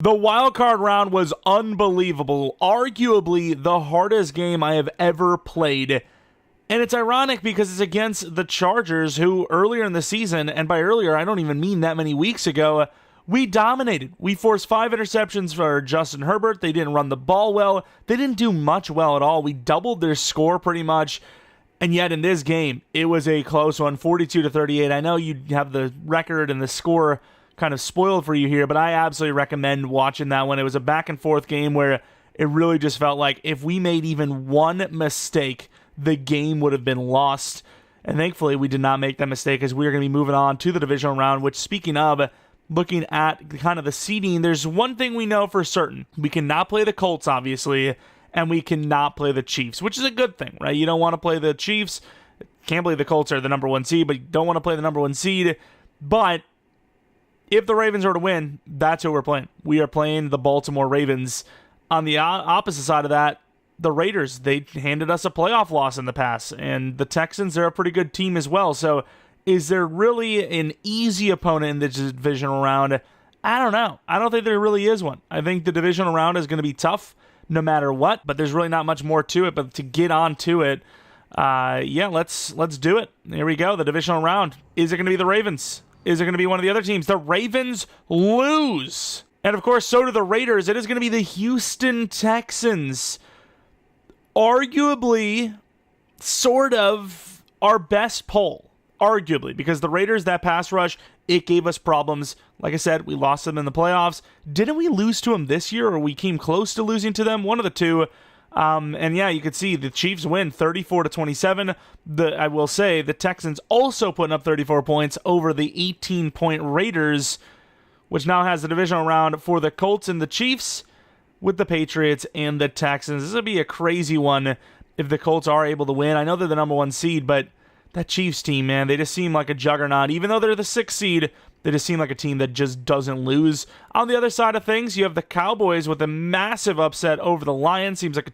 The wild card round was unbelievable. Arguably the hardest game I have ever played. And it's ironic because it's against the Chargers, who earlier in the season, and by earlier I don't even mean that many weeks ago, we dominated. We forced 5 interceptions for Justin Herbert. They didn't run the ball well. They didn't do much well at all. We doubled their score pretty much. And yet in this game, it was a close one, 42-38. I know you have the record and the score kind of spoiled for you here, but I absolutely recommend watching that one. It was a back and forth game where it really just felt like if we made even one mistake, the game would have been lost. And thankfully, we did not make that mistake as we are going to be moving on to the divisional round, which, speaking of, looking at kind of the seeding, there's one thing we know for certain. We cannot play the Colts, obviously, and we cannot play the Chiefs, which is a good thing, right? You don't want to play the Chiefs. Can't believe the Colts are the number 1 seed, but you don't want to play the number 1 seed. But if the Ravens are to win, that's who we're playing. We are playing the Baltimore Ravens. On the opposite side of that, the Raiders, they handed us a playoff loss in the past, and the Texans, they're a pretty good team as well. So is there really an easy opponent in the divisional round? I don't know. I don't think there really is one. I think the divisional round is going to be tough no matter what, but there's really not much more to it. But to get on to it, let's do it. Here we go, the divisional round. Is it going to be the Ravens? Is it going to be one of the other teams? The Ravens lose. And of course, so do the Raiders. It is going to be the Houston Texans. Arguably, sort of, our best poll. Arguably, because the Raiders, that pass rush, it gave us problems. Like I said, we lost them in the playoffs. Didn't we lose to them this year, or we came close to losing to them? One of the two. And yeah, you could see the Chiefs win 34-27. I will say the Texans also putting up 34 points over the 18-point Raiders, which now has the divisional round for the Colts and the Chiefs, with the Patriots and the Texans. This will be a crazy one if the Colts are able to win. I know they're the number 1 seed, but that Chiefs team, man, they just seem like a juggernaut. Even though they're the 6th seed, they just seem like a team that just doesn't lose. On the other side of things, you have the Cowboys with a massive upset over the Lions. Seems like,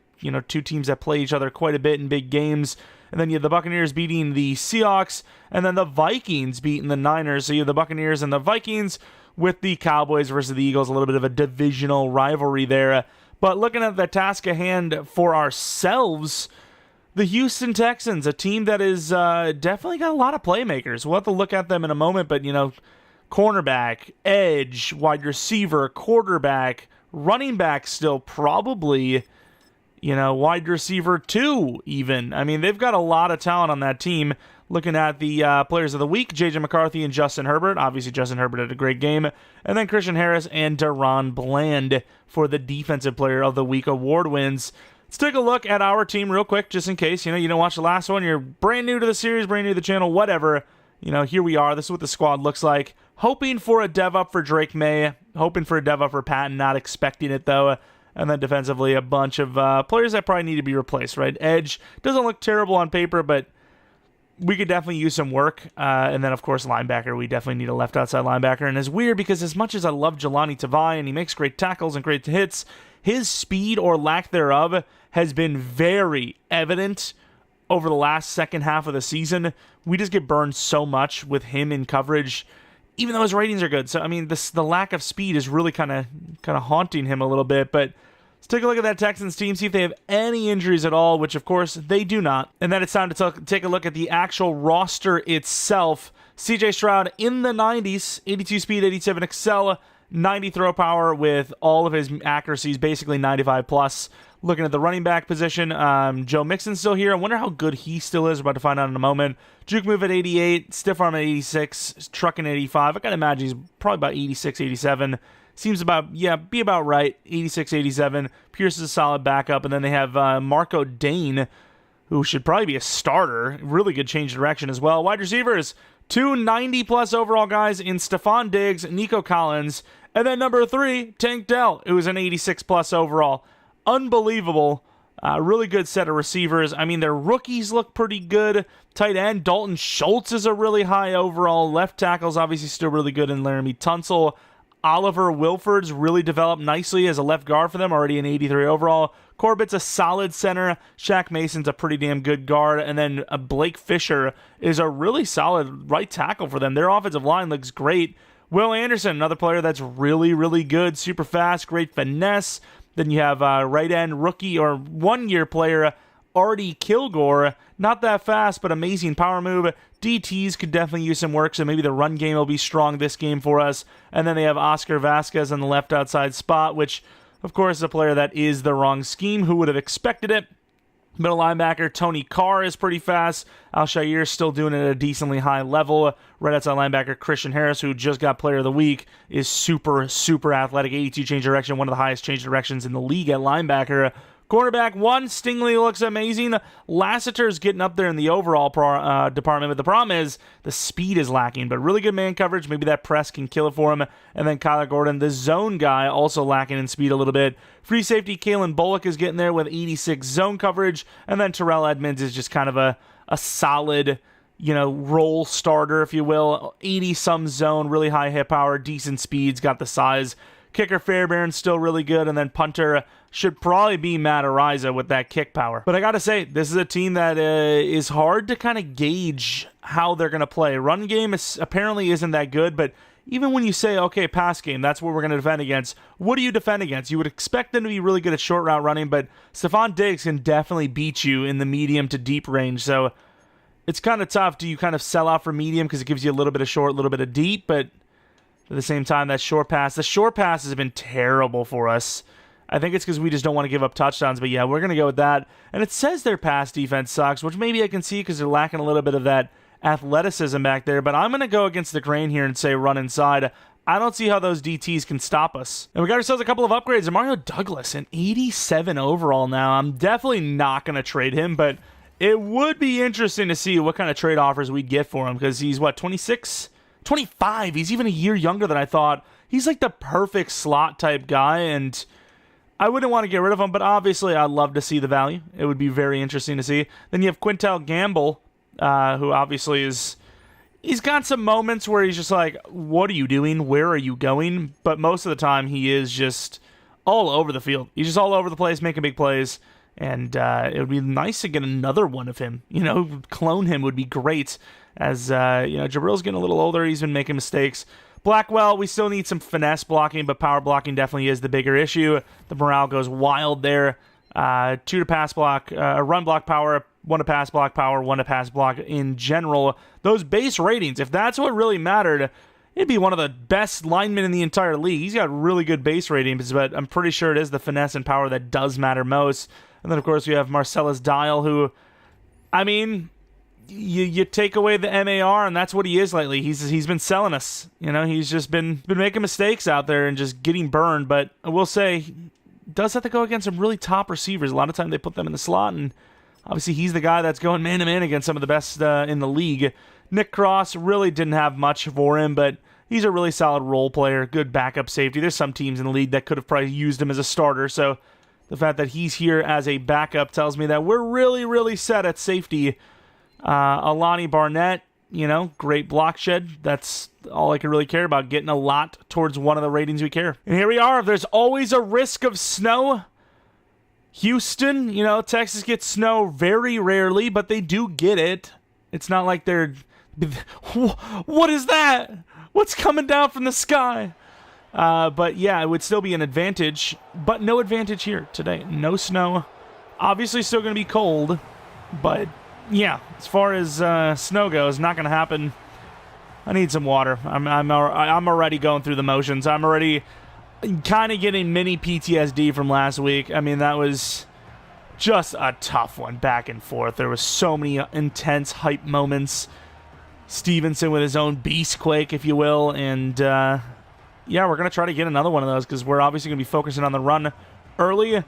two teams that play each other quite a bit in big games. And then you have the Buccaneers beating the Seahawks, and then the Vikings beating the Niners. So you have the Buccaneers and the Vikings with the Cowboys versus the Eagles, a little bit of a divisional rivalry there. But looking at the task at hand for ourselves, the Houston Texans, a team that is definitely got a lot of playmakers. We'll have to look at them in a moment, but, cornerback, edge, wide receiver, quarterback, running back still probably, wide receiver 2 even. I mean, they've got a lot of talent on that team. Looking at the players of the week, J.J. McCarthy and Justin Herbert. Obviously, Justin Herbert had a great game. And then Christian Harris and Deron Bland for the Defensive Player of the Week award wins. Let's take a look at our team real quick, just in case. You didn't watch the last one. You're brand new to the series, brand new to the channel, whatever. Here we are. This is what the squad looks like. Hoping for a dev up for Drake May. Hoping for a dev up for Patton. Not expecting it, though. And then defensively, a bunch of players that probably need to be replaced, right? Edge doesn't look terrible on paper, but we could definitely use some work. And then, of course, linebacker. We definitely need a left outside linebacker. And it's weird because as much as I love Jelani Tavai and he makes great tackles and great hits, his speed or lack thereof has been very evident over the last second half of the season. We just get burned so much with him in coverage, even though his ratings are good. So, I mean, the lack of speed is really kind of haunting him a little bit. But let's take a look at that Texans team, see if they have any injuries at all, which, of course, they do not. And then it's time to take a look at the actual roster itself. C.J. Stroud in the 90s, 82 speed, 87 excel, 90 throw power with all of his accuracies, basically 95 plus. Looking at the running back position, Joe Mixon's still here. I wonder how good he still is. We're about to find out in a moment. Juke move at 88, stiff arm at 86, trucking at 85. I gotta imagine he's probably about 86, 87. Seems be about right. 86, 87. Pierce is a solid backup. And then they have Marco Dane, who should probably be a starter. Really good change of direction as well. Wide receivers, 290-plus overall guys in Stephon Diggs, Nico Collins. And then number 3, Tank Dell, who is an 86-plus overall. Unbelievable. Really good set of receivers. I mean, their rookies look pretty good. Tight end, Dalton Schultz is a really high overall. Left tackle's obviously still really good in Laramie Tunsil. Oliver Wilford's really developed nicely as a left guard for them, already an 83 overall. Corbett's a solid center. Shaq Mason's a pretty damn good guard. And then Blake Fisher is a really solid right tackle for them. Their offensive line looks great Will Anderson, another player that's really, really good, super fast, great finesse. Then you have right end rookie or 1-year player, Artie Kilgore. Not that fast, but amazing power move. DTs could definitely use some work, so maybe the run game will be strong this game for us. And then they have Oscar Vasquez on the left outside spot, which, of course, is a player that is the wrong scheme. Who would have expected it? Middle linebacker Tony Carr is pretty fast. Al-Shaair still doing it at a decently high level. Right outside linebacker Christian Harris, who just got Player of the Week, is super, super athletic. 82 change direction, one of the highest change directions in the league at linebacker. Cornerback 1, Stingley looks amazing. Lassiter's getting up there in the overall department, but the problem is the speed is lacking. But really good man coverage. Maybe that press can kill it for him. And then Kyler Gordon, the zone guy, also lacking in speed a little bit. Free safety Kalen Bullock is getting there with 86 zone coverage. And then Terrell Edmonds is just kind of a solid, role starter, if you will. 80-some zone, really high hit power, decent speeds, got the size. Kicker Fairbairn's still really good, and then punter should probably be Matt Ariza with that kick power. But I gotta say, this is a team that is hard to kind of gauge how they're gonna play. Run game apparently isn't that good, but even when you say, okay, pass game, that's what we're gonna defend against, what do you defend against? You would expect them to be really good at short route running, but Stephon Diggs can definitely beat you in the medium to deep range, so it's kind of tough. Do you kind of sell out for medium because it gives you a little bit of short, a little bit of deep, but at the same time, the short passes have been terrible for us. I think it's because we just don't want to give up touchdowns, but yeah, we're going to go with that. And it says their pass defense sucks, which maybe I can see because they're lacking a little bit of that athleticism back there, but I'm going to go against the grain here and say run inside. I don't see how those DTs can stop us. And we got ourselves a couple of upgrades. Mario Douglas, an 87 overall now. I'm definitely not going to trade him, but it would be interesting to see what kind of trade offers we'd get for him because he's, 26? 25. He's even a year younger than I thought. He's like the perfect slot type guy, and I wouldn't want to get rid of him, but obviously I'd love to see the value. It would be very interesting to see. Then you have Quintel Gamble, who obviously he's got some moments where he's just like, what are you doing? Where are you going? But most of the time he is just all over the field. He's just all over the place, making big plays, and it would be nice to get another one of him. Clone him would be great. As, Jabril's getting a little older, he's been making mistakes. Blackwell, we still need some finesse blocking, but power blocking definitely is the bigger issue. The morale goes wild there. 2 to pass block, run block power, 1 to pass block power, 1 to pass block in general. Those base ratings, if that's what really mattered, it'd be one of the best linemen in the entire league. He's got really good base ratings, but I'm pretty sure it is the finesse and power that does matter most. And then, of course, we have Marcellus Dial, who, You take away the MAR, and that's what he is lately. He's been selling us. He's just been making mistakes out there and just getting burned. But I will say, he does have to go against some really top receivers. A lot of time they put them in the slot, and obviously he's the guy that's going man-to-man against some of the best in the league. Nick Cross really didn't have much for him, but he's a really solid role player, good backup safety. There's some teams in the league that could have probably used him as a starter, so the fact that he's here as a backup tells me that we're really, really set at safety. Alani Barnett, great block shed. That's all I can really care about, getting a lot towards one of the ratings we care. And here we are. There's always a risk of snow. Houston, Texas gets snow very rarely, but they do get it. It's not like they're... What is that? What's coming down from the sky? But yeah, it would still be an advantage, but no advantage here today. No snow. Obviously still going to be cold, but... yeah, as far as snow goes, not going to happen. I need some water. I'm already going through the motions. I'm already kind of getting mini PTSD from last week. That was just a tough one, back and forth. There was so many intense hype moments. Stevenson with his own beast quake, if you will. And, yeah, we're going to try to get another one of those because we're obviously going to be focusing on the run early.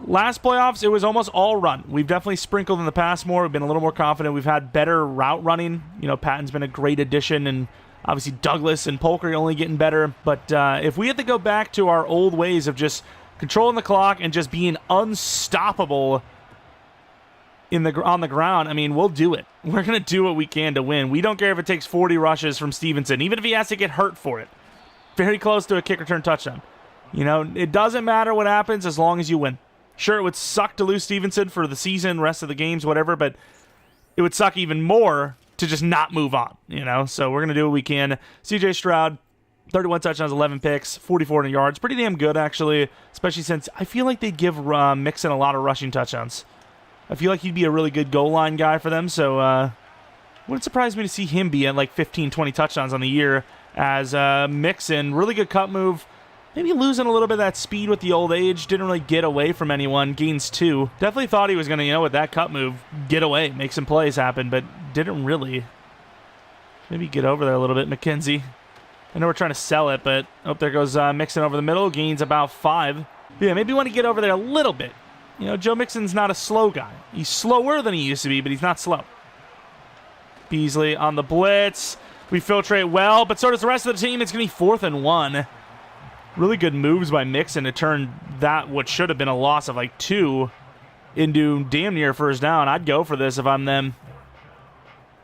Last playoffs, it was almost all run. We've definitely sprinkled in the past more. We've been a little more confident. We've had better route running. Patton's been a great addition, and obviously Douglas and Polk are only getting better. But if we had to go back to our old ways of just controlling the clock and just being unstoppable on the ground, we'll do it. We're going to do what we can to win. We don't care if it takes 40 rushes from Stevenson, even if he has to get hurt for it. Very close to a kick return touchdown. It doesn't matter what happens as long as you win. Sure, it would suck to lose Stevenson for the season, rest of the games, whatever, but it would suck even more to just not move on, So we're going to do what we can. CJ Stroud, 31 touchdowns, 11 picks, 4,400 yards. Pretty damn good, actually, especially since I feel like they'd give Mixon a lot of rushing touchdowns. I feel like he'd be a really good goal line guy for them, so wouldn't surprise me to see him be at like 15, 20 touchdowns on the year as Mixon. Really good cut move. Maybe losing a little bit of that speed with the old age. Didn't really get away from anyone. Gains 2. Definitely thought he was going to, with that cut move, get away, make some plays happen, but didn't really. Maybe get over there a little bit, McKenzie. I know we're trying to sell it, but there goes Mixon over the middle. Gains about 5. Yeah, maybe want to get over there a little bit. Joe Mixon's not a slow guy. He's slower than he used to be, but he's not slow. Beasley on the blitz. We filtrate well, but so does the rest of the team. It's going to be 4th and 1. Really good moves by Mixon to turn that what should have been a loss of like 2 into damn near first down. I'd go for this if I'm them.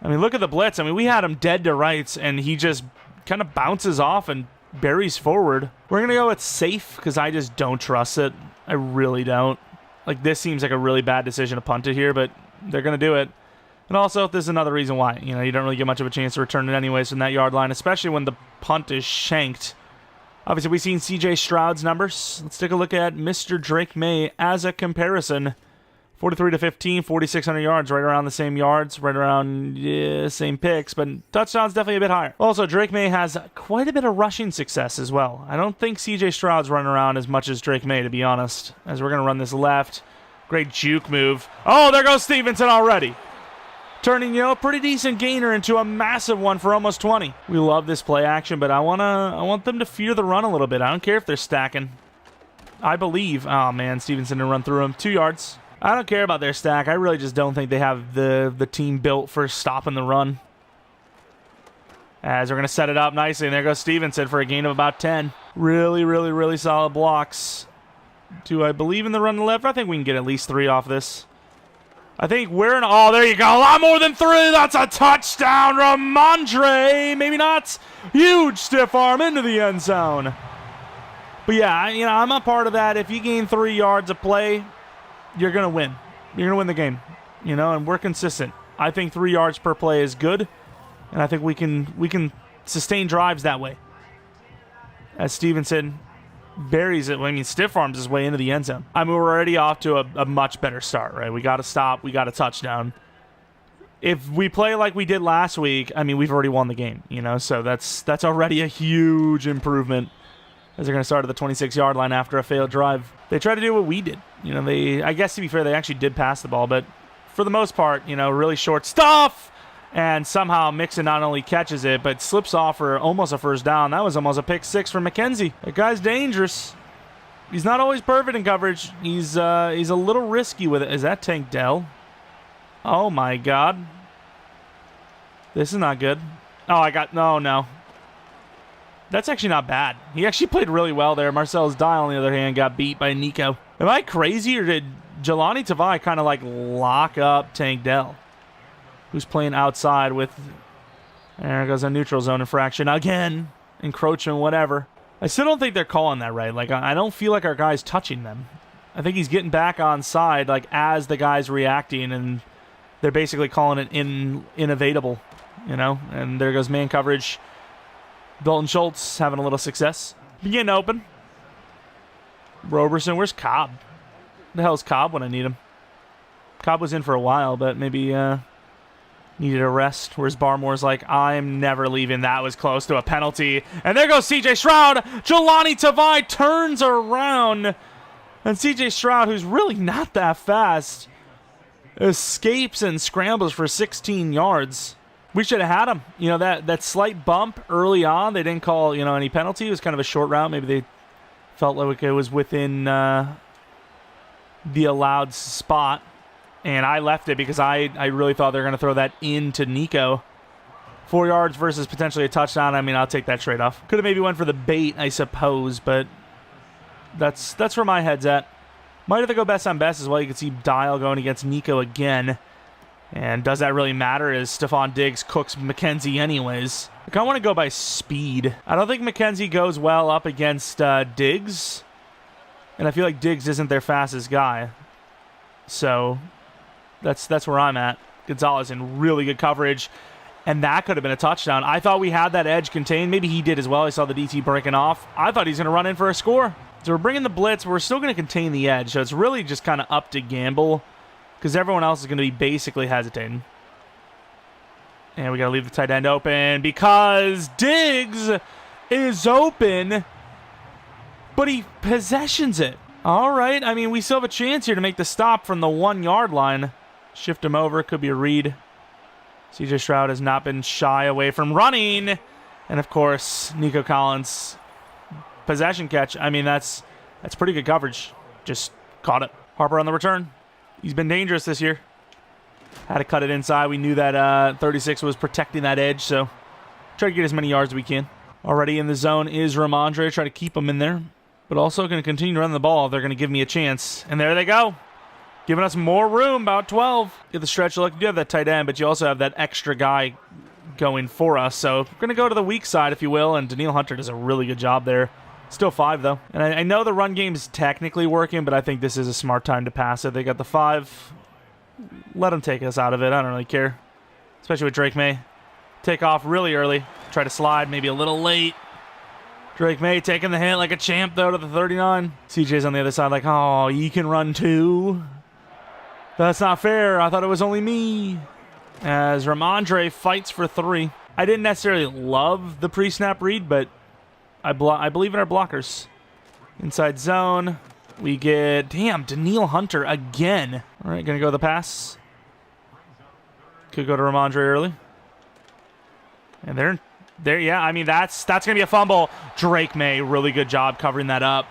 I mean, look at the blitz. I mean, we had him dead to rights, and he just kind of bounces off and buries forward. We're going to go with safe because I just don't trust it. I really don't. Like, this seems like a really bad decision to punt it here, but they're going to do it. And also, this is another reason why. You don't really get much of a chance to return it anyways from that yard line, especially when the punt is shanked. Obviously, we've seen C.J. Stroud's numbers. Let's take a look at Mr. Drake May as a comparison. 43 to 15, 4,600 yards, right around the same yards, right around same picks, but touchdowns definitely a bit higher. Also, Drake May has quite a bit of rushing success as well. I don't think C.J. Stroud's running around as much as Drake May, to be honest, as we're going to run this left. Great juke move. Oh, there goes Stevenson already. Turning, a pretty decent gainer into a massive one for almost 20. We love this play action, but I want them to fear the run a little bit. I don't care if they're stacking. I believe. Oh, man, Stevenson didn't run through him. 2 yards. I don't care about their stack. I really just don't think they have the team built for stopping the run. As we're going to set it up nicely, and there goes Stevenson for a gain of about 10. Really, really, really solid blocks. Do I believe in the run to left? I think we can get at least 3 off this. I think we're in. Oh, there you go. A lot more than 3. That's a touchdown. Ramondre. Maybe not. Huge stiff arm into the end zone. But yeah, I'm a part of that. If you gain 3 yards of play, you're going to win. You're going to win the game. And we're consistent. I think 3 yards per play is good. And I think we can sustain drives that way. As Stevenson buries it. Stiff arms his way into the end zone. I mean, we're already off to a much better start, right? We got to stop. We got a touchdown. If we play like we did last week, I mean, we've already won the game, So that's already a huge improvement as they're going to start at the 26-yard line after a failed drive. They try to do what we did. I guess to be fair, they actually did pass the ball, but for the most part, really short stuff. And somehow Mixon not only catches it, but slips off for almost a first down. That was almost a pick 6 for McKenzie. That guy's dangerous. He's not always perfect in coverage. He's a little risky with it. Is that Tank Dell? Oh, my God. This is not good. Oh, no. That's actually not bad. He actually played really well there. Marcellus Dye, on the other hand, got beat by Nico. Am I crazy, or did Jelani Tavai kind of lock up Tank Dell, who's playing outside with... There goes a neutral zone infraction again. Encroachment, whatever. I still don't think they're calling that right. I don't feel like our guy's touching them. I think he's getting back on side, as the guy's reacting, and they're basically calling it inevitable, And there goes man coverage. Dalton Schultz having a little success. Begin open. Roberson, where's Cobb? The hell's Cobb when I need him? Cobb was in for a while, but maybe needed a rest. Whereas Barmore's I'm never leaving. That was close to a penalty. And there goes C.J. Stroud. Jelani Tavai turns around. And C.J. Stroud, who's really not that fast, escapes and scrambles for 16 yards. We should have had him. That slight bump early on, they didn't call, any penalty. It was kind of a short route. Maybe they felt like it was within the allowed spot. And I left it because I really thought they were going to throw that into Nico. 4 yards versus potentially a touchdown. I mean, I'll take that trade-off. Could have maybe went for the bait, I suppose, but that's where my head's at. Might have to go best on best as well. You can see Dial going against Nico again. And does that really matter as Stephon Diggs cooks McKenzie anyways? I kind of want to go by speed. I don't think McKenzie goes well up against Diggs. And I feel like Diggs isn't their fastest guy. So that's where I'm at. Gonzalez in really good coverage. And that could have been a touchdown. I thought we had that edge contained. Maybe he did as well. I saw the DT breaking off. I thought he's going to run in for a score. So we're bringing the blitz. We're still going to contain the edge. So it's really just kind of up to gamble because everyone else is going to be basically hesitating. And we got to leave the tight end open because Diggs is open, but he possessions it. All right. I mean, we still have a chance here to make the stop from the 1 yard line. Shift him over. Could be a read. CJ Stroud has not been shy away from running. And, of course, Nico Collins, possession catch. I mean, that's pretty good coverage. Just caught it. Harper on the return. He's been dangerous this year. Had to cut it inside. We knew that 36 was protecting that edge, so try to get as many yards as we can. Already in the zone is Ramondre. Try to keep him in there, but also going to continue to run the ball. They're going to give me a chance. And there they go. Giving us more room, about 12. Get the stretch look. You do have that tight end, but you also have that extra guy going for us. So we're going to go to the weak side, if you will, and Danielle Hunter does a really good job there. Still 5, though. And I know the run game is technically working, but I think this is a smart time to pass it. They got the 5. Let them take us out of it. I don't really care, especially with Drake May. Take off really early. Try to slide, maybe a little late. Drake May taking the hit like a champ, though, to the 39. CJ's on the other side like, oh, you can run too. That's not fair. I thought it was only me. As Ramondre fights for 3. I didn't necessarily love the pre-snap read, but I believe in our blockers. Inside zone. We get, damn, Danielle Hunter again. All right, going to go the pass. Could go to Ramondre early. And there, yeah, I mean, that's going to be a fumble. Drake May, really good job covering that up.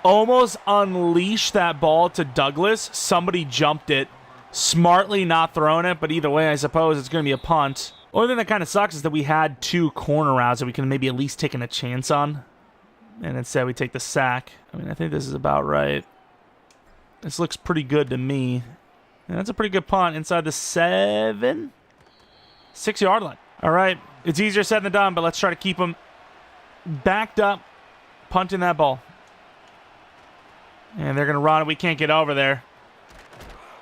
Almost unleashed that ball to Douglas. Somebody jumped it. Smartly not throwing it, but either way, I suppose it's going to be a punt. Only thing that kind of sucks is that we had 2 corner routes that we can maybe at least taken a chance on. And instead we take the sack. I mean, I think this is about right. This looks pretty good to me. And that's a pretty good punt inside the 6 yard line. All right, it's easier said than done, but let's try to keep them backed up, punting that ball. And they're going to run. We can't get over there.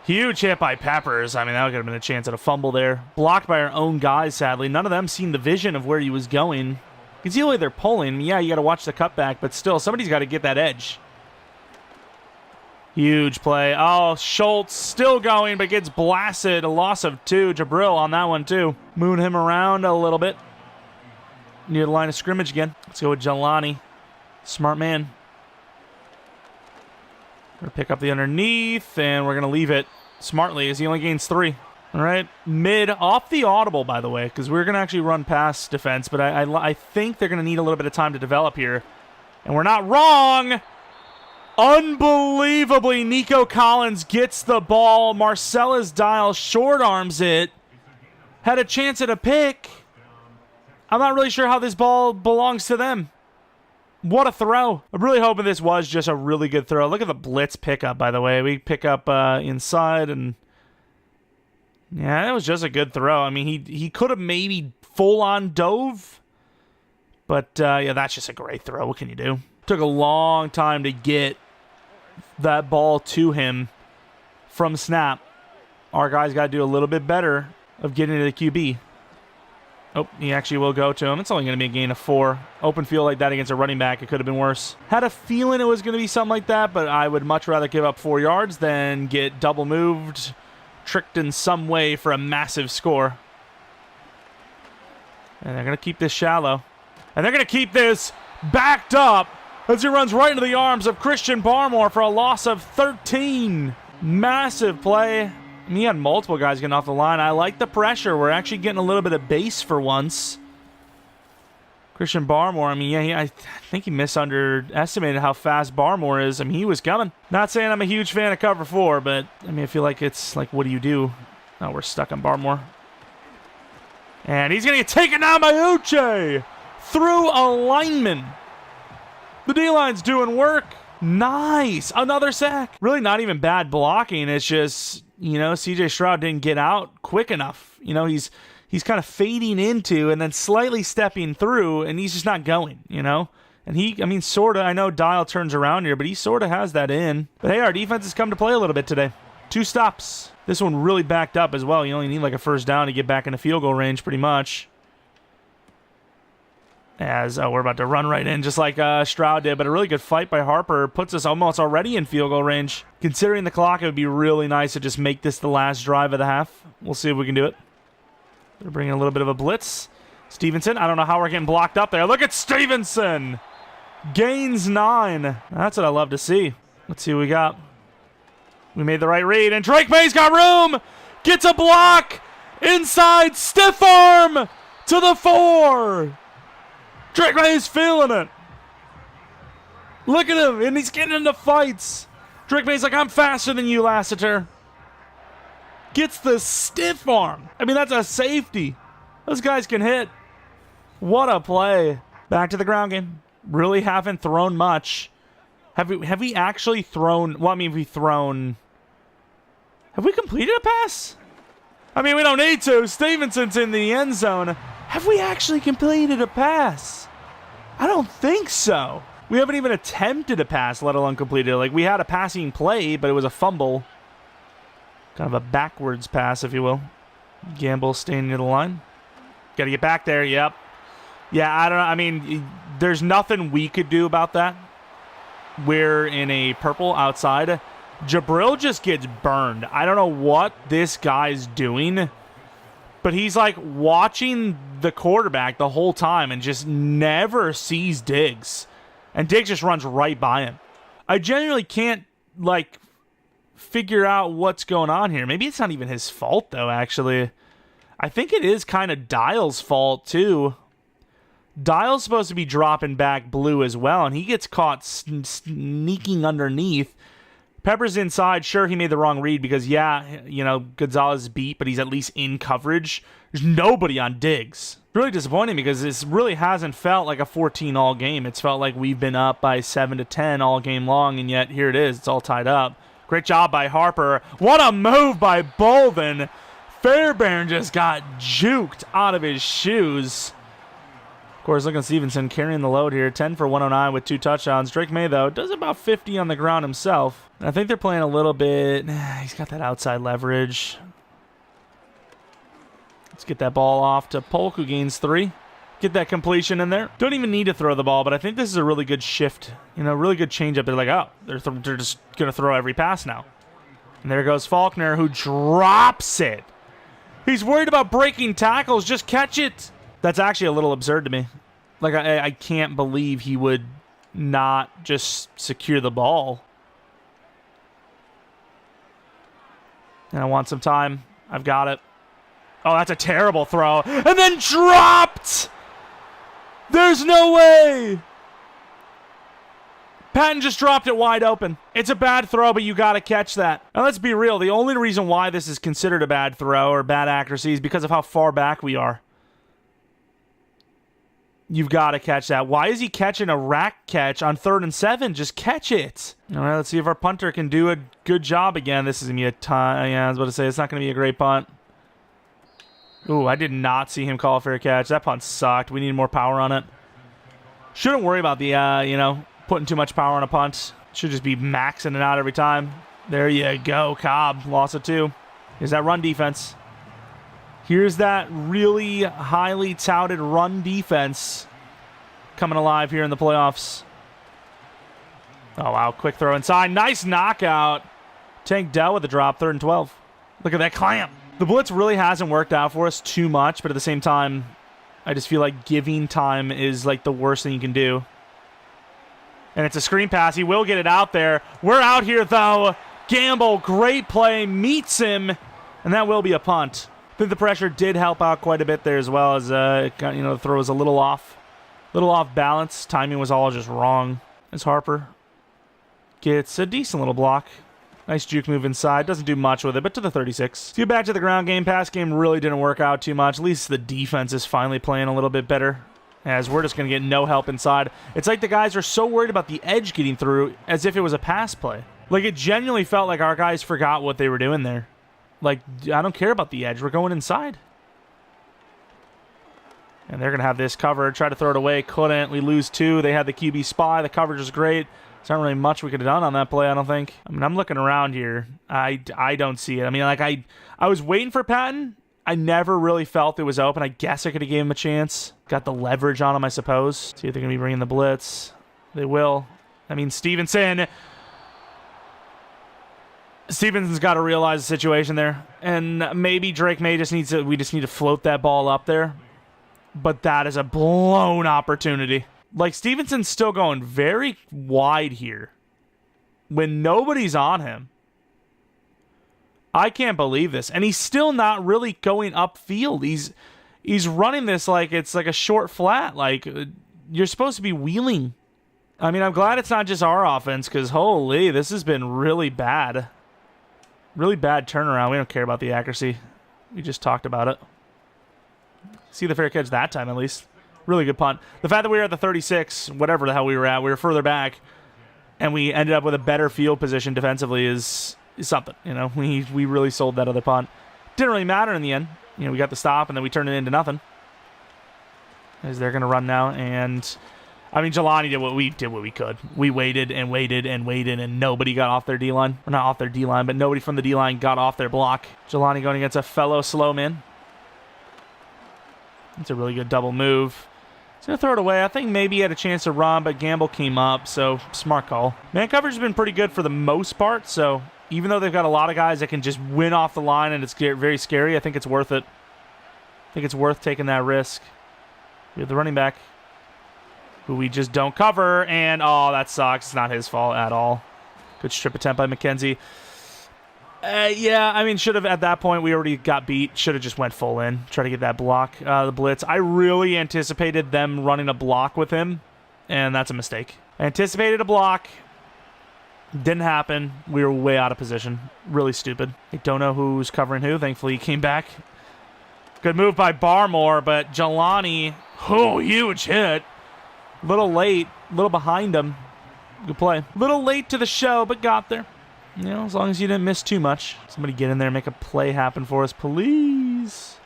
Huge hit by Peppers. I mean, that would have been a chance at a fumble there. Blocked by our own guys, sadly. None of them seen the vision of where he was going. You can see the way they're pulling. Yeah, you got to watch the cutback, but still, somebody's got to get that edge. Huge play. Oh, Schultz still going, but gets blasted. A loss of 2. Jabril on that one, too. Moon him around a little bit. Near the line of scrimmage again. Let's go with Jelani. Smart man. We're going to pick up the underneath, and we're going to leave it smartly as he only gains 3. All right. Mid off the audible, by the way, because we're going to actually run pass defense, but I think they're going to need a little bit of time to develop here. And we're not wrong. Unbelievably, Nico Collins gets the ball. Marcellus Dial short arms it. Had a chance at a pick. I'm not really sure how this ball belongs to them. What a throw. I'm really hoping this was just a really good throw. Look at the blitz pickup, by the way. We pick up inside, and yeah, it was just a good throw. I mean, he could have maybe full-on dove, but yeah, that's just a great throw. What can you do? Took a long time to get that ball to him from snap. Our guys got to do a little bit better of getting to the QB. Oh, he actually will go to him. It's only going to be a gain of 4. Open field like that against a running back, it could have been worse. Had a feeling it was going to be something like that, but I would much rather give up 4 yards than get double moved, tricked in some way for a massive score. And they're going to keep this shallow. And they're going to keep this backed up as he runs right into the arms of Christian Barmore for a loss of 13. Massive play. I mean, he had multiple guys getting off the line. I like the pressure. We're actually getting a little bit of base for once. Christian Barmore, I mean, yeah, I think he misunderestimated how fast Barmore is. I mean, he was coming. Not saying I'm a huge fan of cover 4, but I mean, I feel like it's like, what do you do? Oh, we're stuck on Barmore. And he's going to get taken down by Uche through a lineman. The D-line's doing work. Nice. Another sack. Really not even bad blocking. It's just, you know, CJ Stroud didn't get out quick enough. You know, he's kind of fading into and then slightly stepping through, and he's just not going, you know? And I mean, sort of, I know Dial turns around here, but he sort of has that in. But hey, our defense has come to play a little bit today. 2 stops. This one really backed up as well. You only need like a first down to get back into field goal range pretty much. As we're about to run right in just like Stroud did, but a really good fight by Harper puts us almost already in field goal range. Considering the clock, it would be really nice to just make this the last drive of the half. We'll see if we can do it. They're bringing a little bit of a blitz. Stevenson, I don't know how we're getting blocked up there. Look at Stevenson! Gains 9. That's what I love to see. Let's see what we got. We made the right read, and Drake May's got room! Gets a block! Inside, stiff arm! To the 4! Drake May's feeling it. Look at him, and he's getting into fights. Drake May's like, I'm faster than you, Lassiter. Gets the stiff arm. I mean, that's a safety. Those guys can hit. What a play. Back to the ground game. Really haven't thrown much. Have we actually thrown... Well, I mean, have we completed a pass? I mean, we don't need to. Stevenson's in the end zone. Have we actually completed a pass? I don't think so. We haven't even attempted a pass, let alone completed it. Like, we had a passing play, but it was a fumble. Kind of a backwards pass, if you will. Gamble staying near the line. Got to get back there, yep. Yeah, I don't know. I mean, there's nothing we could do about that. We're in a purple outside. Jabril just gets burned. I don't know what this guy's doing, but he's like watching the quarterback the whole time and just never sees Diggs. And Diggs just runs right by him. I genuinely can't, like, figure out what's going on here. Maybe it's not even his fault, though, actually. I think it is kind of Dial's fault, too. Dial's supposed to be dropping back blue as well, and he gets caught sneaking underneath. Pepper's inside. Sure, he made the wrong read because, yeah, you know, Gonzalez beat, but he's at least in coverage. There's nobody on Diggs. Really disappointing because this really hasn't felt like a 14-all game. It's felt like we've been up by 7 to 10 all game long, and yet here it is. It's all tied up. Great job by Harper. What a move by Bolden. Fairbairn just got juked out of his shoes. Of course, look at Stevenson carrying the load here. 10 for 109 with 2 touchdowns. Drake May, though, does about 50 on the ground himself. I think they're playing a little bit. He's got that outside leverage. Let's get that ball off to Polk, who gains 3. Get that completion in there. Don't even need to throw the ball, but I think this is a really good shift. You know, really good change up. They're like, oh, they're just going to throw every pass now. And there goes Faulkner, who drops it. He's worried about breaking tackles. Just catch it. That's actually a little absurd to me. Like, I can't believe he would not just secure the ball. And I want some time. I've got it. Oh, that's a terrible throw. And then dropped! There's no way! Patton just dropped it wide open. It's a bad throw, but you got to catch that. Now, let's be real. The only reason why this is considered a bad throw or bad accuracy is because of how far back we are. You've got to catch that. Why is he catching a rack catch on 3rd and 7? Just catch it. All right, let's see if our punter can do a good job again. This is going to be a tie. Yeah, I was about to say, it's not going to be a great punt. Ooh, I did not see him call a fair catch. That punt sucked. We need more power on it. Shouldn't worry about the, putting too much power on a punt. Should just be maxing it out every time. There you go, Cobb. Loss of 2. Here's that run defense. Here's that really highly touted run defense coming alive here in the playoffs. Oh, wow. Quick throw inside. Nice knockout. Tank Dell with the drop. 3rd and 12. Look at that clamp. The blitz really hasn't worked out for us too much, but at the same time, I just feel like giving time is like the worst thing you can do. And it's a screen pass. He will get it out there. We're out here, though. Gamble, great play, meets him, and that will be a punt. I think the pressure did help out quite a bit there as well, as the throw was a little off balance. Timing was all just wrong. As Harper gets a decent little block. Nice juke move inside. Doesn't do much with it, but to the 36. So get back to the ground game. Pass game really didn't work out too much. At least the defense is finally playing a little bit better, as we're just going to get no help inside. It's like the guys are so worried about the edge getting through as if it was a pass play. Like, it genuinely felt like our guys forgot what they were doing there. Like, I don't care about the edge. We're going inside. And they're going to have this covered. Try to throw it away. Couldn't. We lose 2. They had the QB spy. The coverage was great. There's not really much we could have done on that play, I don't think. I mean, I'm looking around here. I don't see it. I mean, like, I was waiting for Patton. I never really felt it was open. I guess I could have gave him a chance. Got the leverage on him, I suppose. See if they're going to be bringing the blitz. They will. I mean, Stevenson's got to realize the situation there. And maybe Drake May we just need to float that ball up there. But that is a blown opportunity. Like, Stevenson's still going very wide here when nobody's on him. I can't believe this. And he's still not really going upfield. He's running this like it's like a short flat. Like, you're supposed to be wheeling. I mean, I'm glad it's not just our offense, because holy, this has been really bad. Really bad turnaround. We don't care about the accuracy. We just talked about it. See the fair catch that time, at least. Really good punt. The fact that we were at the 36, whatever the hell we were further back, and we ended up with a better field position defensively is something. You know, we really sold that other punt. Didn't really matter in the end. You know, we got the stop, and then we turned it into nothing. As they're going to run now, and I mean, Jelani did what we could. We waited and waited and waited, and nobody got off their D-line. Or not off their D-line, but nobody from the D-line got off their block. Jelani going against a fellow slow man. It's a really good double move. He's going to throw it away. I think maybe he had a chance to run, but Gamble came up, so smart call. Man coverage has been pretty good for the most part, so even though they've got a lot of guys that can just win off the line and it's very scary, I think it's worth it. I think it's worth taking that risk. We have the running back, who we just don't cover, and oh, that sucks. It's not his fault at all. Good strip attempt by McKenzie. Yeah, I mean, should have, at that point, we already got beat. Should have just went full in, try to get that block, the blitz. I really anticipated them running a block with him, and that's a mistake. I anticipated a block. Didn't happen. We were way out of position. Really stupid. I don't know who's covering who. Thankfully, he came back. Good move by Barmore, but Jelani, oh, huge hit. Little late, little behind him. Good play. Little late to the show, but got there. You know, as long as you didn't miss too much. Somebody get in there and make a play happen for us, please.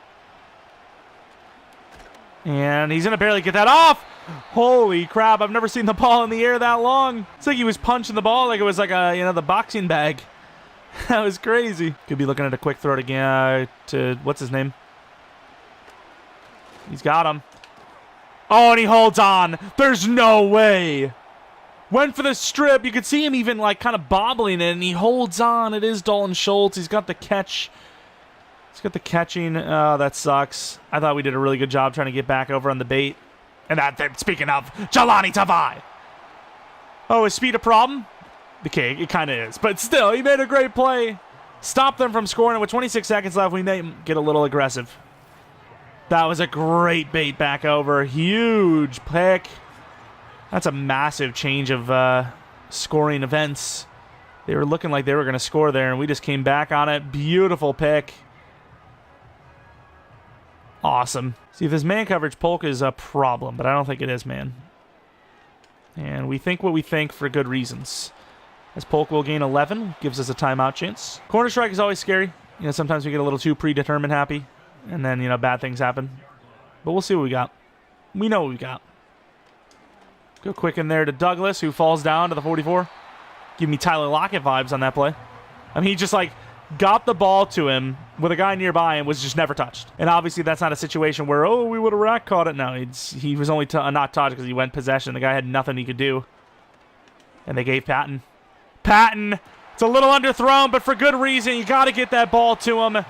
And he's going to barely get that off. Holy crap, I've never seen the ball in the air that long. It's like he was punching the ball like it was like a, you know, the boxing bag. That was crazy. Could be looking at a quick throw again to, what's his name? He's got him. Oh, and he holds on. There's no way. Went for the strip. You could see him even like kind of bobbling it, and he holds on. It is Dalton Schultz. He's got the catch. He's got the catching. Oh, that sucks. I thought we did a really good job trying to get back over on the bait. And that, speaking of, Jelani Tavai. Oh, is speed a problem? Okay, it kind of is. But still, he made a great play. Stopped them from scoring. And with 26 seconds left, we may get a little aggressive. That was a great bait back over. Huge pick. That's a massive change of scoring events. They were looking like they were going to score there, and we just came back on it. Beautiful pick. Awesome. See, if this man coverage, Polk is a problem, but I don't think it is, man. And we think what we think for good reasons. As Polk will gain 11, gives us a timeout chance. Corner strike is always scary. You know, sometimes we get a little too predetermined happy, and then, you know, bad things happen. But we'll see what we got. We know what we got. Go quick in there to Douglas, who falls down to the 44. Give me Tyler Lockett vibes on that play. I mean, he just, like, got the ball to him with a guy nearby and was just never touched. And obviously that's not a situation where, oh, we would have rack caught it. No, he was only not touched because he went possession. The guy had nothing he could do. And they gave Patton. Patton! It's a little underthrown, but for good reason. You got to get that ball to him.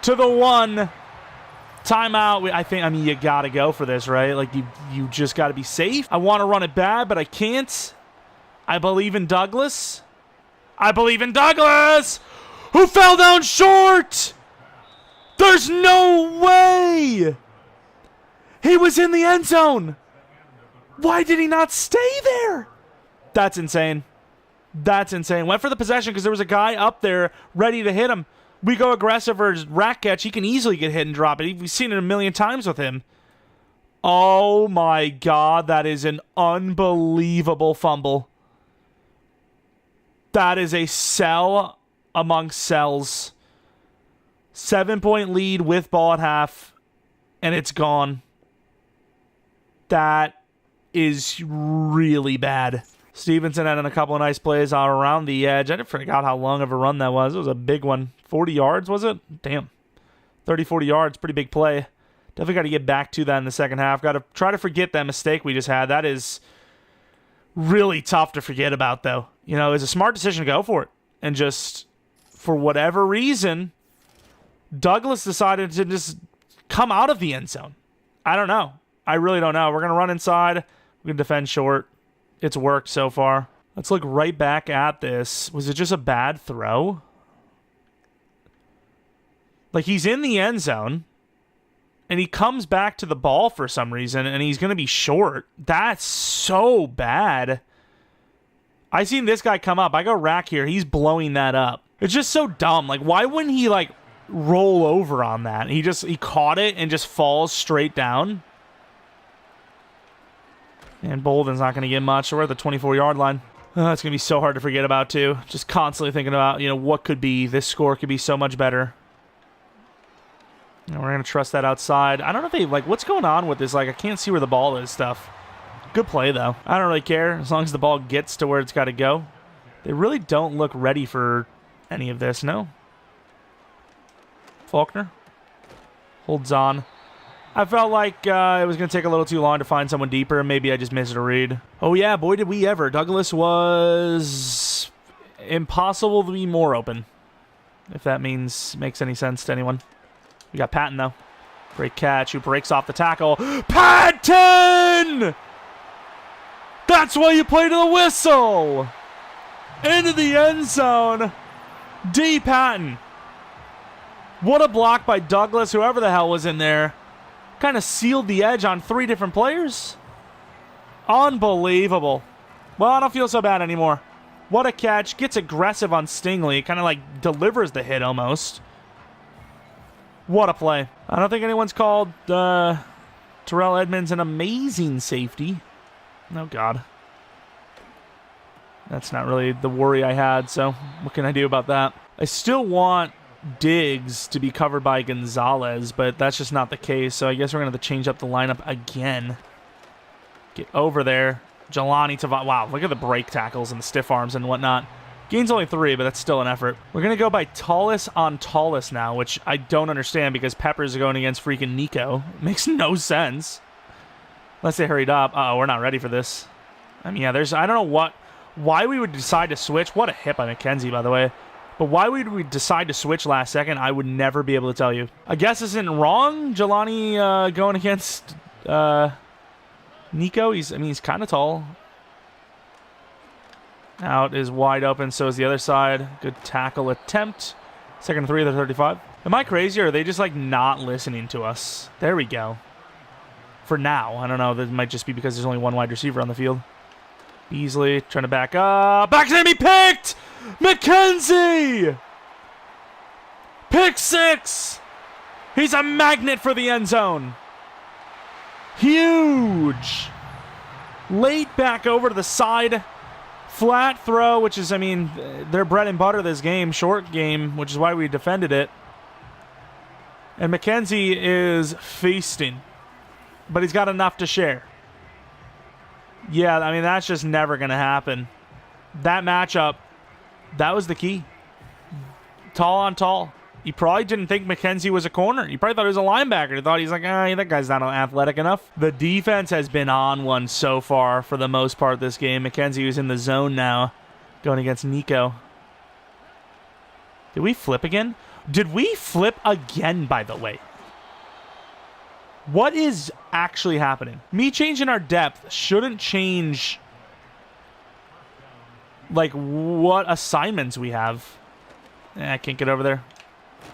To the one. Timeout. I mean, you got to go for this, right? Like, you just got to be safe. I want to run it bad, but I can't. I believe in Douglas. I believe in Douglas! Who fell down short! There's no way! He was in the end zone! Why did he not stay there? That's insane. That's insane. Went for the possession because there was a guy up there ready to hit him. We go aggressive or rack catch. He can easily get hit and drop it. We've seen it a million times with him. Oh my God, that is an unbelievable fumble. That is a sell among cells. 7-point lead with ball at half, and it's gone. That is really bad. Stevenson had a couple of nice plays all around the edge. I forgot how long of a run that was. It was a big one. 40 yards, was it? Damn. 30, 40 yards. Pretty big play. Definitely got to get back to that in the second half. Got to try to forget that mistake we just had. That is really tough to forget about, though. You know, it's a smart decision to go for it. And just, for whatever reason, Douglas decided to just come out of the end zone. I don't know. I really don't know. We're going to run inside. We're going to defend short. It's worked so far. Let's look right back at this. Was it just a bad throw? Like, he's in the end zone, and he comes back to the ball for some reason, and he's going to be short. That's so bad. I seen this guy come up. I go rack here. He's blowing that up. It's just so dumb. Like, why wouldn't he, like, roll over on that? He caught it and just falls straight down. And Bolden's not going to get much. We're at the 24-yard line. It's going to be so hard to forget about, too. Just constantly thinking about, you know, what could be. This score could be so much better. And we're going to trust that outside. I don't know if they, like, what's going on with this? Like, I can't see where the ball is stuff. Good play, though. I don't really care as long as the ball gets to where it's got to go. They really don't look ready for any of this, no? Faulkner holds on. I felt like it was going to take a little too long to find someone deeper. Maybe I just missed a read. Oh, yeah, boy, did we ever. Douglas was impossible to be more open, if that makes any sense to anyone. We got Patton, though. Great catch. Who breaks off the tackle. Patton! That's why you play to the whistle. Into the end zone. D. Patton. What a block by Douglas, whoever the hell was in there. Kind of sealed the edge on 3 different players. Unbelievable. Well, I don't feel so bad anymore. What a catch. Gets aggressive on Stingley. Kind of like delivers the hit almost. What a play. I don't think anyone's called Terrell Edmonds an amazing safety. Oh, God. That's not really the worry I had, so what can I do about that? I still want Diggs to be covered by Gonzalez, but that's just not the case, so I guess we're going to have to change up the lineup again. Get over there. Jelani to... Wow, look at the break tackles and the stiff arms and whatnot. Gain's only 3, but that's still an effort. We're going to go by tallest on tallest now, which I don't understand because Peppers are going against freaking Nico. It makes no sense. Unless they hurried up. Uh-oh, we're not ready for this. I mean, yeah, I don't know why we would decide to switch. What a hit by McKenzie, by the way. But why would we decide to switch last second, I would never be able to tell you. I guess this isn't wrong, Jelani going against Nico. He's kind of tall. Out is wide open, so is the other side. Good tackle attempt. 2nd and 3 of the 35. Am I crazy, or are they just, like, not listening to us? There we go. For now. I don't know. That might just be because there's only one wide receiver on the field. Beasley trying to back up. Back to him. He picked! McKenzie! Pick 6! He's a magnet for the end zone. Huge! Late back over to the side. Flat throw, which is, I mean, their bread and butter this game. Short game, which is why we defended it. And McKenzie is feasting. But he's got enough to share. Yeah, I mean, that's just never going to happen. That matchup, that was the key. Tall on tall. He probably didn't think McKenzie was a corner. He probably thought he was a linebacker. He thought he's like, that guy's not athletic enough. The defense has been on one so far for the most part this game. McKenzie is in the zone now, going against Nico. Did we flip again? Did we flip again, by the way? What is actually happening? Me changing our depth shouldn't change, like, what assignments we have. I can't get over there.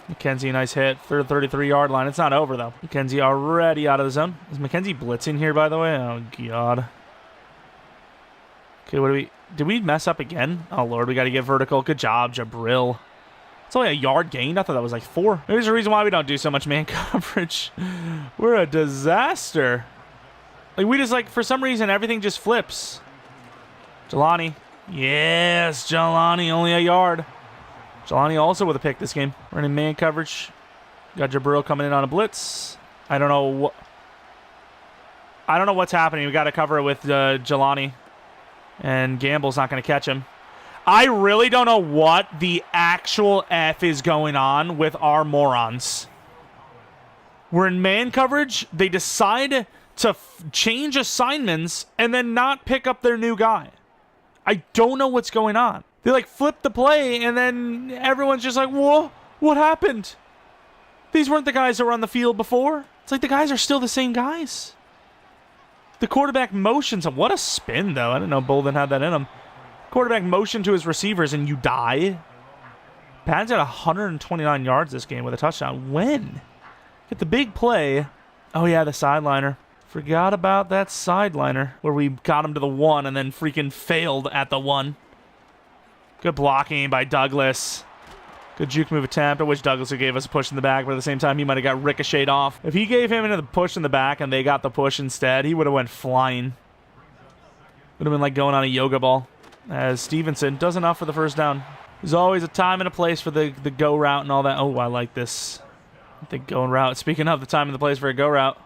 McKenzie, nice hit. 33-yard line. It's not over, though. McKenzie already out of the zone. Is McKenzie blitzing here, by the way? Oh, God. Okay, did we mess up again? Oh, Lord, we got to get vertical. Good job, Jabril. It's only a yard gained. I thought that was like 4. Maybe there's a reason why we don't do so much man coverage. We're a disaster. Like, we just, like, for some reason, everything just flips. Jelani. Yes, Jelani, only a yard. Jelani also with a pick this game. We're in man coverage. Got Jabril coming in on a blitz. I don't know what's happening. We got to cover it with Jelani. And Gamble's not going to catch him. I really don't know what the actual F is going on with our morons. We're in man coverage. They decide to change assignments and then not pick up their new guy. I don't know what's going on. They like flip the play and then everyone's just like, whoa, what happened? These weren't the guys that were on the field before. It's like the guys are still the same guys. The quarterback motions him. What a spin, though. I didn't know Bolden had that in him. Quarterback motion to his receivers and you die. Patton's at 129 yards this game with a touchdown. When? Get the big play. Oh, yeah, the sideliner. Forgot about that sideliner where we got him to the 1 and then freaking failed at the 1. Good blocking by Douglas. Good juke move attempt. I wish Douglas would gave us a push in the back, but at the same time, he might have got ricocheted off. If he gave him into the push in the back and they got the push instead, he would have went flying. Would have been like going on a yoga ball. As Stevenson does enough for the first down. There's always a time and a place for the go route and all that. Oh, I like this. I think going route. Speaking of the time and the place for a go route.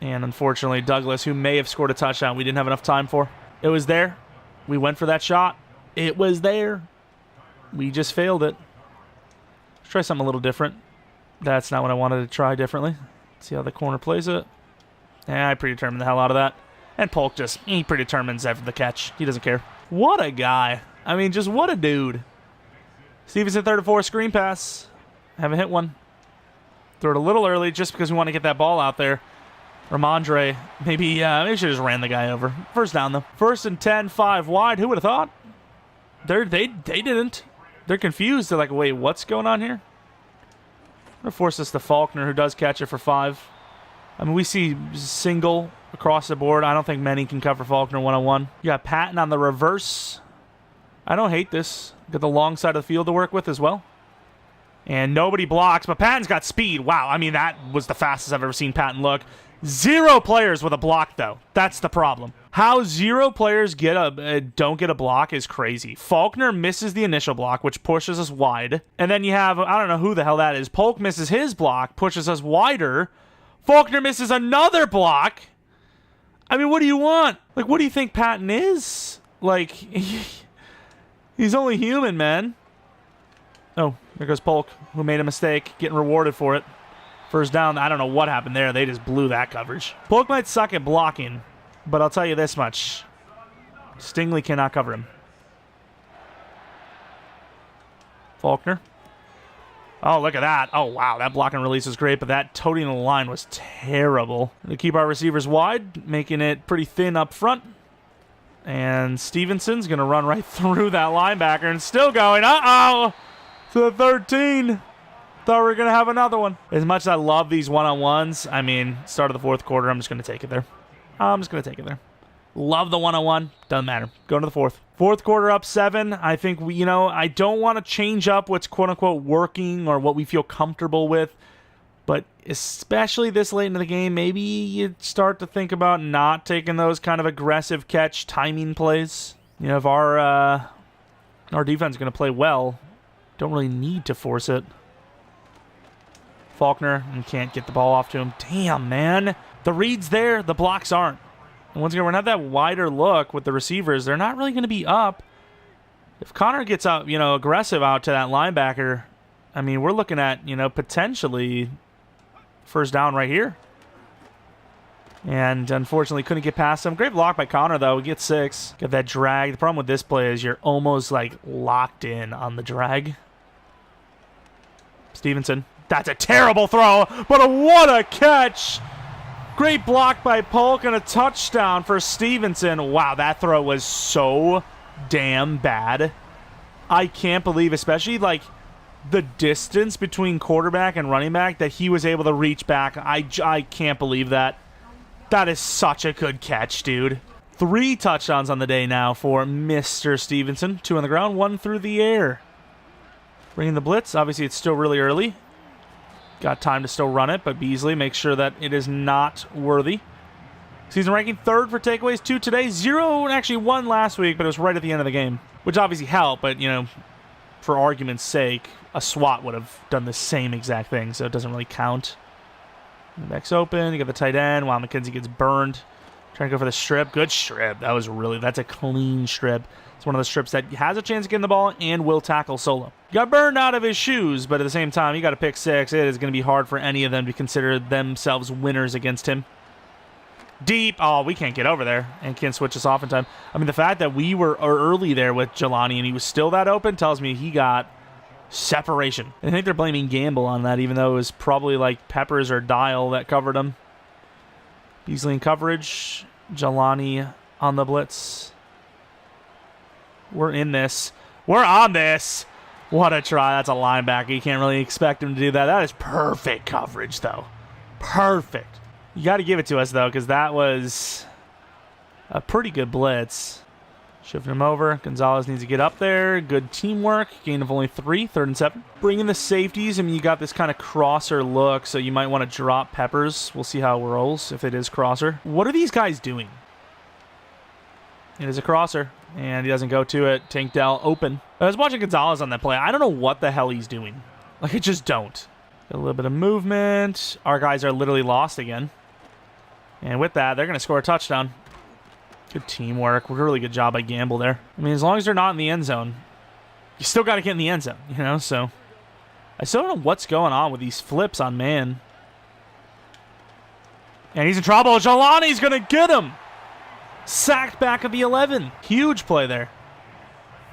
And unfortunately, Douglas, who may have scored a touchdown, we didn't have enough time for. It was there. We went for that shot. It was there. We just failed it. Let's try something a little different. That's not what I wanted to try differently. See how the corner plays it. I predetermined the hell out of that. And Polk just, he predetermines after the catch. He doesn't care. What a guy. I mean, just what a dude. Stevenson, 3rd and 4, screen pass. Haven't hit one. Throw it a little early just because we want to get that ball out there. Ramondre, maybe should have just ran the guy over. First down, though. 1st and 10, 5 wide. Who would have thought? They didn't. They're confused. They're like, wait, what's going on here? I'm going to force this to Faulkner, who does catch it for 5. I mean, we see single across the board. I don't think many can cover Faulkner one-on-one. You got Patton on the reverse. I don't hate this. Got the long side of the field to work with as well. And nobody blocks, but Patton's got speed. Wow, I mean, that was the fastest I've ever seen Patton look. 0 players with a block, though. That's the problem. How 0 players don't get a block is crazy. Faulkner misses the initial block, which pushes us wide. And then you have, I don't know who the hell that is. Polk misses his block, pushes us wider. Faulkner misses another block. I mean, what do you want? Like, what do you think Patton is? Like, he's only human, man. Oh, there goes Polk, who made a mistake, getting rewarded for it. First down, I don't know what happened there. They just blew that coverage. Polk might suck at blocking, but I'll tell you this much. Stingley cannot cover him. Faulkner. Oh, look at that. Oh, wow. That block and release was great, but that toting the line was terrible. They keep our receivers wide, making it pretty thin up front. And Stevenson's going to run right through that linebacker and still going. Uh-oh! To the 13. Thought we were going to have another one. As much as I love these one-on-ones, I mean, start of the 4th quarter, I'm just going to take it there. Love the one-on-one. Doesn't matter. Going to the 4th. 4th quarter up 7. I think, I don't want to change up what's quote-unquote working or what we feel comfortable with. But especially this late into the game, maybe you start to think about not taking those kind of aggressive catch timing plays. If our defense is going to play well, don't really need to force it. Faulkner, and can't get the ball off to him. Damn, man. The read's there, the blocks aren't. And once again, we're going to have that wider look with the receivers. They're not really going to be up. If Connor gets out, aggressive out to that linebacker, I mean, we're looking at, potentially first down right here. And unfortunately, couldn't get past him. Great block by Connor, though. We get 6. Get that drag. The problem with this play is you're almost, locked in on the drag. Stevenson. That's a terrible throw, but what a catch. Great block by Polk and a touchdown for Stevenson. Wow, that throw was so damn bad. I can't believe, especially the distance between quarterback and running back, that he was able to reach back. I can't believe that. That is such a good catch, dude. 3 touchdowns on the day now for Mr. Stevenson. 2 on the ground, 1 through the air. Bringing the blitz. Obviously, it's still really early. Got time to still run it, but Beasley makes sure that it is not worthy. Season ranking 3rd for takeaways, 2 today, 0 and actually 1 last week, but it was right at the end of the game, which obviously helped, but, for argument's sake, a SWAT would have done the same exact thing, so it doesn't really count. The back's open, you got the tight end, while McKenzie gets burned. Trying to go for the strip. Good strip. That's a clean strip. It's one of the strips that has a chance of getting the ball and will tackle solo. Got burned out of his shoes, but at the same time, he got a pick 6. It is going to be hard for any of them to consider themselves winners against him. Deep. Oh, we can't get over there and can't switch us off in time. I mean, the fact that we were early there with Jelani and he was still that open tells me he got separation. I think they're blaming Gamble on that, even though it was probably like Peppers or Dial that covered him. Beasley in coverage. Jelani on the blitz. We're in this. We're on this. What a try. That's a linebacker. You can't really expect him to do that. That is perfect coverage, though. Perfect. You got to give it to us, though, because that was a pretty good blitz. Shifting him over. Gonzalez needs to get up there. Good teamwork. Gain of only 3. 3rd and 7. Bring in the safeties. I mean, you got this kind of crosser look, so you might want to drop Peppers. We'll see how it rolls if it is crosser. What are these guys doing? It is a crosser, and he doesn't go to it. Tank Dell open. I was watching Gonzalez on that play. I don't know what the hell he's doing. Like, I just don't. Got a little bit of movement. Our guys are literally lost again. And with that, they're going to score a touchdown. Good teamwork. Really good job by Gamble there. I mean, as long as they're not in the end zone, you still got to get in the end zone, you know? So I still don't know what's going on with these flips on man. And he's in trouble. Jelani's going to get him. Sacked back at the 11. Huge play there.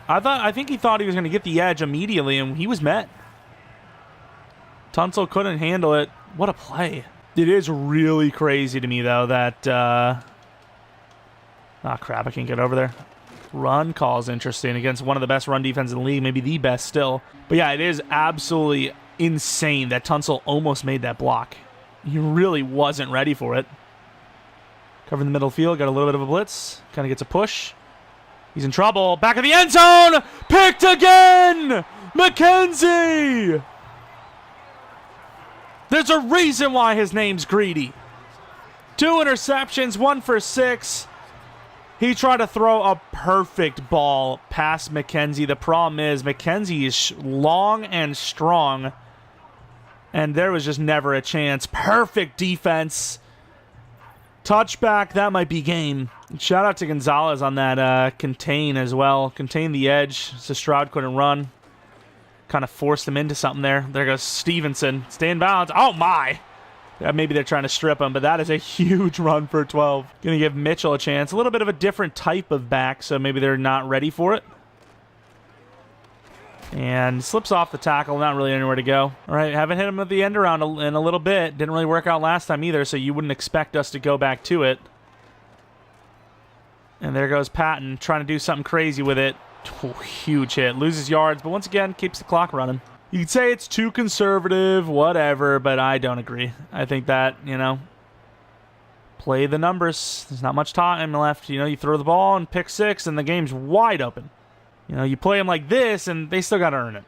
I think he thought he was going to get the edge immediately, and he was met. Tunsil couldn't handle it. What a play. It is really crazy to me, though, that... Ah, crap, I can't get over there. Run call is interesting against one of the best run defenses in the league, maybe the best still. But yeah, it is absolutely insane that Tunsil almost made that block. He really wasn't ready for it. Covering the middle field, got a little bit of a blitz. Kind of gets a push. He's in trouble. Back of the end zone! Picked again! McKenzie! There's a reason why his name's Greedy. 2 interceptions, 1 for 6. He tried to throw a perfect ball past McKenzie. The problem is McKenzie is long and strong, and there was just never a chance. Perfect defense. Touchback, that might be game. Shout out to Gonzalez on that contain as well. Contain the edge so Stroud couldn't run. Kind of forced him into something there. There goes Stevenson. Stay in bounds. Oh, my. Maybe they're trying to strip him, but that is a huge run for 12. Going to give Mitchell a chance. A little bit of a different type of back, so maybe they're not ready for it. And slips off the tackle. Not really anywhere to go. All right, haven't hit him at the end around in a little bit. Didn't really work out last time either, so you wouldn't expect us to go back to it. And there goes Patton trying to do something crazy with it. Oh, huge hit. Loses yards, but once again, keeps the clock running. You could say it's too conservative, whatever, but I don't agree. I think that, you know, play the numbers. There's not much time left. You know, you throw the ball and pick 6, and the game's wide open. You know, you play them like this, and they still got to earn it.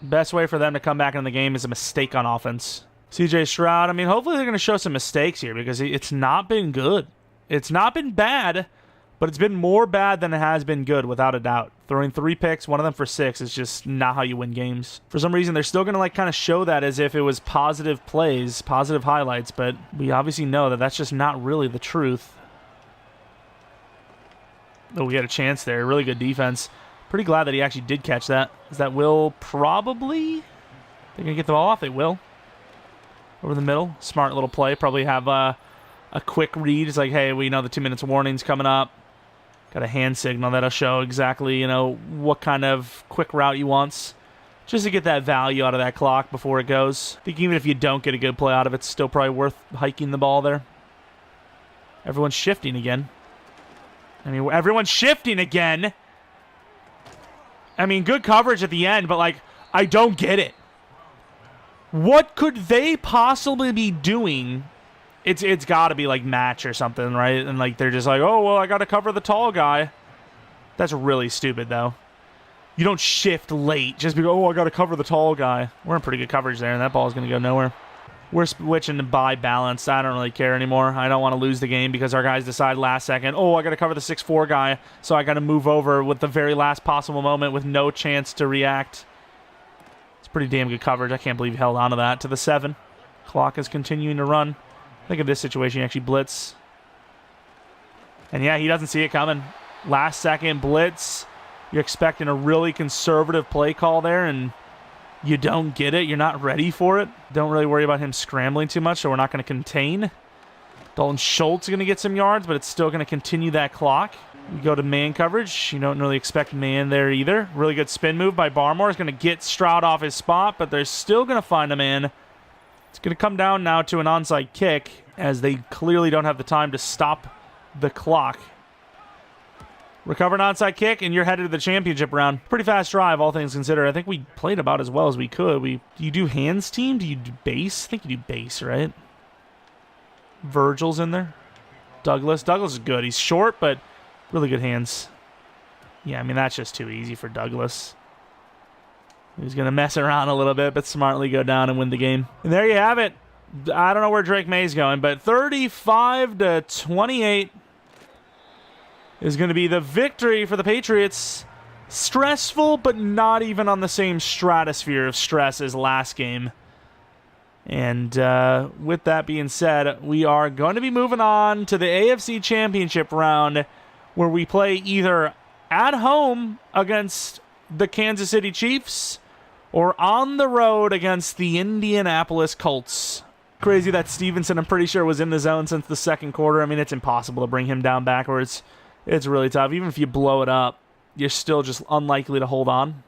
Best way for them to come back in the game is a mistake on offense. CJ Stroud, I mean, hopefully they're going to show some mistakes here because it's not been good. It's not been bad, but it's been more bad than it has been good, without a doubt. Throwing 3 picks, one of them for 6, is just not how you win games. For some reason, they're still going to like kind of show that as if it was positive plays, positive highlights, but we obviously know that that's just not really the truth. Oh, we had a chance there. Really good defense. Pretty glad that he actually did catch that. Is that Will probably? They're going to get the ball off. They will. Over the middle. Smart little play. Probably have a quick read. It's like, hey, we know the 2 minutes warning's coming up. Got a hand signal that'll show exactly, you know, what kind of quick route he wants. Just to get that value out of that clock before it goes. I think even if you don't get a good play out of it, it's still probably worth hiking the ball there. Everyone's shifting again. Everyone's shifting again. I mean, good coverage at the end, but, like, I don't get it. What could they possibly be doing? It's got to be, like, match or something, right? And, like, they're just like, oh, well, I got to cover the tall guy. That's really stupid, though. You don't shift late just because, oh, I got to cover the tall guy. We're in pretty good coverage there, and that ball's going to go nowhere. We're switching to buy balance. I don't really care anymore. I don't want to lose the game because our guys decide last second, oh, I got to cover the 6'4 guy, so I got to move over with the very last possible moment with no chance to react. It's pretty damn good coverage. I can't believe he held on to that. To the 7. Clock is continuing to run. I think in this situation, you actually blitz. And yeah, he doesn't see it coming. Last second blitz. You're expecting a really conservative play call there, and you don't get it. You're not ready for it. Don't really worry about him scrambling too much, so we're not going to contain. Dalton Schultz is going to get some yards, but it's still going to continue that clock. We go to man coverage. You don't really expect man there either. Really good spin move by Barmore. Is going to get Stroud off his spot, but they're still going to find a man. It's going to come down now to an onside kick, as they clearly don't have the time to stop the clock. Recover an onside kick, and you're headed to the championship round. Pretty fast drive, all things considered. I think we played about as well as we could. Do you do hands team? Do you do base? I think you do base, right? Virgil's in there. Douglas is good. He's short, but really good hands. Yeah, I mean, that's just too easy for Douglas. He's going to mess around a little bit, but smartly go down and win the game. And there you have it. I don't know where Drake May's going, but 35-28 is going to be the victory for the Patriots. Stressful, but not even on the same stratosphere of stress as last game. And with that being said, we are going to be moving on to the AFC Championship round, where we play either at home against the Kansas City Chiefs or on the road against the Indianapolis Colts. Crazy that Stevenson, I'm pretty sure, was in the zone since the second quarter. I mean, it's impossible to bring him down backwards. It's really tough. Even if you blow it up, you're still just unlikely to hold on.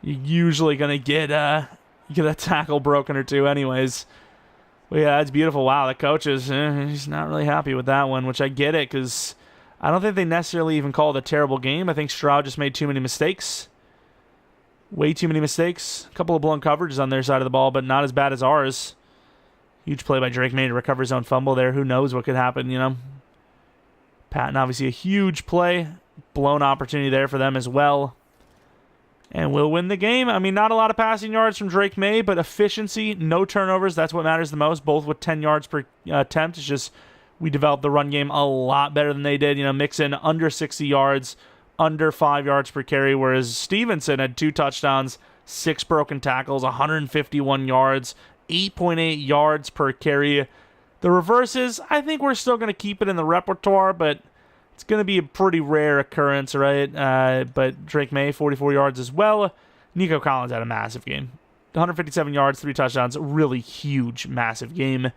You're usually going to get a tackle broken or two anyways. But yeah, it's beautiful. Wow, the coach he's not really happy with that one, which I get it, because I don't think they necessarily even called it a terrible game. I think Stroud just made too many mistakes. Way too many mistakes. A couple of blown coverages on their side of the ball, but not as bad as ours. Huge play by Drake May to recover his own fumble there. Who knows what could happen, you know? Patton, obviously a huge play. Blown opportunity there for them as well. And we'll win the game. I mean, not a lot of passing yards from Drake May, but efficiency, no turnovers. That's what matters the most, both with 10 yards per attempt. It's just we developed the run game a lot better than they did. You know, Mixon under 60 yards, under 5 yards per carry, whereas Stevenson had 2 touchdowns, 6 broken tackles, 151 yards, 8.8 yards per carry. The reverses, I think we're still going to keep it in the repertoire, but it's going to be a pretty rare occurrence, right? But Drake May, 44 yards as well. Nico Collins had a massive game. 157 yards, 3 touchdowns. Really huge, massive game.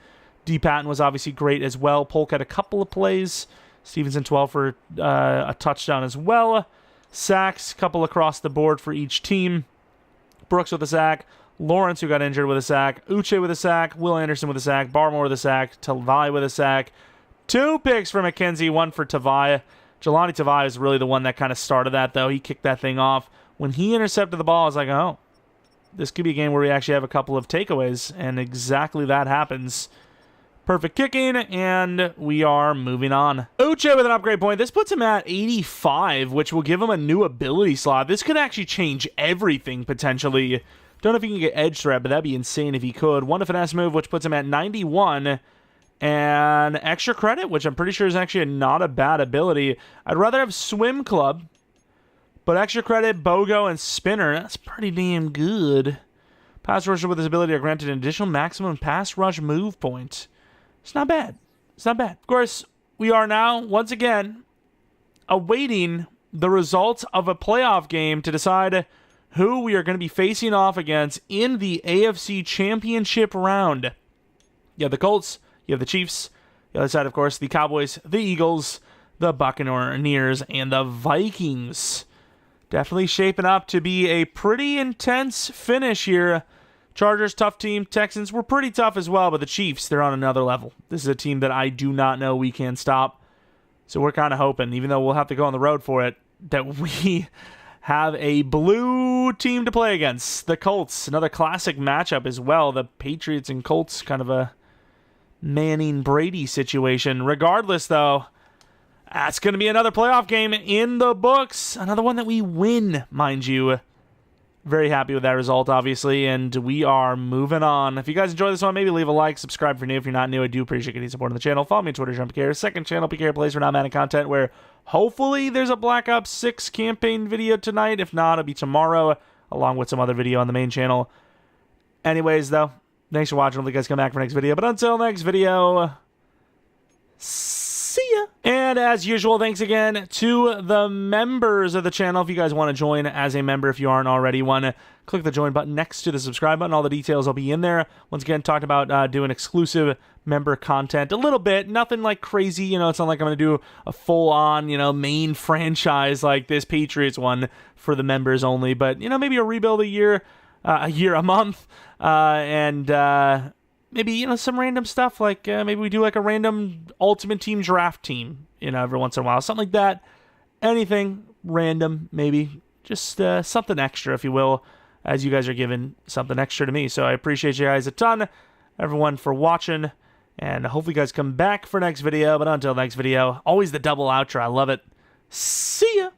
D. Patton was obviously great as well. Polk had a couple of plays. Stevenson, 12 for a touchdown as well. Sacks, couple across the board for each team. Brooks with a sack. Lawrence, who got injured, with a sack. Uche with a sack. Will Anderson with a sack. Barmore with a sack. Tavai with a sack. 2 picks for McKenzie, 1 for Tavai. Jelani Tavai is really the one that kind of started that, though. He kicked that thing off. When he intercepted the ball, I was like, oh, this could be a game where we actually have a couple of takeaways, and exactly that happens. Perfect kicking, and we are moving on. Uche with an upgrade point. This puts him at 85, which will give him a new ability slot. This could actually change everything, potentially. Don't know if he can get edge threat, but that'd be insane if he could. 1 to finesse move, which puts him at 91. And extra credit, which I'm pretty sure is actually not a bad ability. I'd rather have swim club, but extra credit, BOGO, and spinner, that's pretty damn good. Pass rusher with this ability are granted an additional maximum pass rush move point. It's not bad. It's not bad. Of course, we are now, once again, awaiting the results of a playoff game to decide who we are going to be facing off against in the AFC Championship round. You have the Colts, you have the Chiefs, the other side, of course, the Cowboys, the Eagles, the Buccaneers, and the Vikings. Definitely shaping up to be a pretty intense finish here. Chargers, tough team. Texans were pretty tough as well, but the Chiefs, they're on another level. This is a team that I do not know we can stop. So we're kind of hoping, even though we'll have to go on the road for it, that we have a blue team to play against. The Colts, another classic matchup as well. The Patriots and Colts, kind of a Manning-Brady situation. Regardless, though, that's going to be another playoff game in the books. Another one that we win, mind you. Very happy with that result, obviously, and we are moving on. If you guys enjoyed this one, maybe leave a like, subscribe if you're new. If you're not new, I do appreciate getting support on the channel. Follow me on Twitter, Jeromepkr. Second channel, PKR Plays for non-Madden content, where hopefully there's a Black Ops 6 campaign video tonight. If not, it'll be tomorrow, along with some other video on the main channel. Anyways, though, Thanks for watching. Hopefully you guys come back for next video. But until next video, see ya. And as usual, thanks again to the members of the channel. If you guys want to join as a member, if you aren't already one, click the join button next to the subscribe button. All the details will be in there. Once again, talked about doing exclusive member content a little bit. Nothing like crazy. You know, it's not like I'm going to do a full-on, you know, main franchise like this Patriots one for the members only. But, you know, maybe a rebuild a month, and maybe, you know, some random stuff, like maybe we do like a random Ultimate Team draft team, you know, every once in a while, something like that. Anything random, maybe just something extra, if you will, as you guys are giving something extra to me. So I appreciate you guys a ton, everyone, for watching, and hopefully you guys come back for next video. But until next video, always the double outro. I love it. See ya.